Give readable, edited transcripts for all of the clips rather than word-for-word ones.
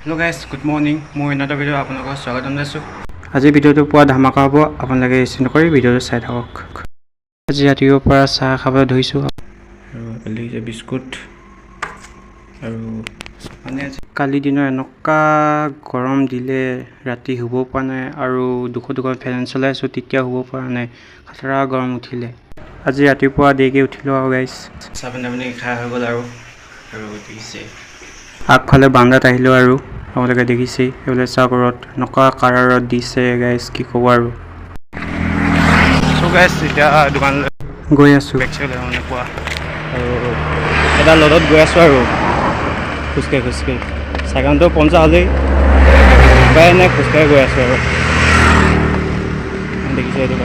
Hello guys, good morning. মই এটা video আপোনালোকক স্বাগতম জনাইছো। আজি ভিডিওটো পুৰা ধামাকা হ'ব। আপোনালোকে চিন্তা কৰি ভিডিওটো চাই থাকক। আজি ৰাতিপুৱাৰ পৰা চাহ খাবলৈ ধৰিছো আৰু কালি যে বিস্কুট আৰু মানে কালি দিনৰ এনেকুৱা গৰম দিলে ৰাতি শুব পৰা নাই আৰু দুখ ফেন চলাইছো তেতিয়া শুব পৰা নাই। খাতৰা গৰম উঠিলে। আজি ৰাতিপুৱা দেৰিকৈ উঠিলো আৰু গাইছ চাহ পানী খাই হৈ গ'ল আৰু দেখিছে আগফালে বান্দাত আহিলো আৰু আপোনালোকে দেখিছে এইফালে চাগৰত নকা কাৰাৰত দিছে গাইছ কি ক'ব আৰু গাইছ এতিয়া দোকানলৈ গৈ আছো বেকচাইড মানে কোৱা আৰু এটা লদত গৈ আছো আৰু খোজকাঢ়ি চাইকেলটো পঞ্চা হ'লেই উপায় নাই খোজকাঢ়ি গৈ আছো আৰু দেখিছে এইটো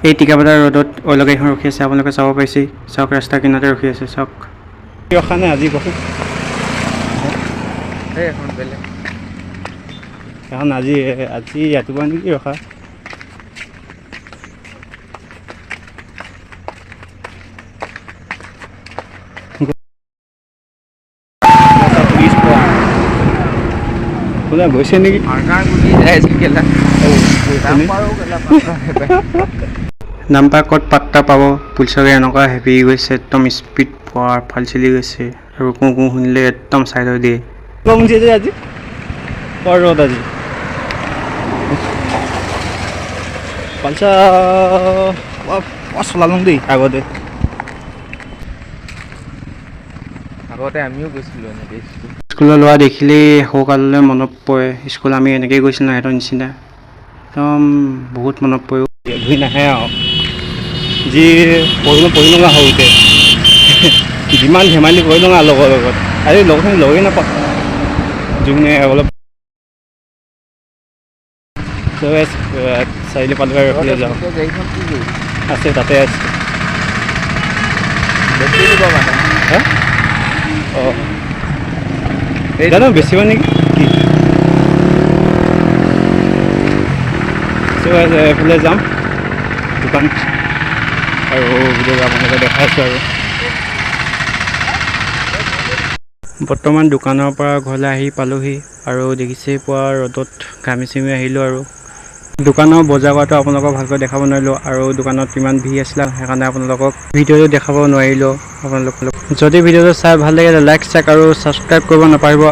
এই টিকাপাতা ৰ'দত অইল গাড়ীখন ৰখি আছে আপোনালোকে চাব পাইছে চাওক ৰাস্তা কিনাৰতে ৰখি আছে চাওক ৰখা নাই আজি বহুত এখন বেলেগ এখন আজি ৰাতিপুৱা নেকি ৰখা কোনে গৈছে নেকি নাম্বাৰ ক'ত পাত্তা পাব পুলিচকে এনেকুৱা হেভি গৈছে একদম স্পীড পোৱাৰ ফাল চলি গৈছে আৰু কো শুনিলে একদম চাইড দিয়ে কমিছে যে আজি বৰ ৰ'দ আজি পালচা চলালোঁ দেই আগতে আমিও গৈছিলোঁ এনেকৈ স্কুলত লোৱা দেখিলেই সৰুকাললৈ মনত পৰে স্কুল আমি এনেকৈয়ে গৈছিলোঁ সিহঁতৰ নিচিনা একদম বহুত মনত পৰে ঘূৰি নাহে আৰু যি পঢ়ি লগা সৰুতে যিমান ধেমালি কৰি লওঁ লগৰ লগত আজি লগৰখিনি লগেই নাপাওঁ যোনে অলপ চাৰিআলি পালগাৰ ৰখিলে যাওঁ আছে তাতে আছে অঁ জানো বেছিব নেকি কি এইফালে যাম দোকান আৰু ভিডিঅ' আপোনালোকে দেখাইছোঁ আৰু বৰ্তমান দোকানৰ পৰা ঘৰলৈ আহি পালোহি আৰু দেখিছেই পোৱা ৰ'দত ঘামি চিমি আহিলোঁ আৰু দোকানৰ বজাৰ কৰাটো আপোনালোকক ভালকৈ দেখাব নোৱাৰিলোঁ আৰু দোকানত কিমান ভিৰ আছিলে সেইকাৰণে আপোনালোকক ভিডিঅ'টো দেখাব নোৱাৰিলোঁ আপোনালোকক যদি ভিডিঅ'টো চাই ভাল লাগে লাইক আৰু ছাবস্ক্ৰাইব কৰিব নাপাহৰিব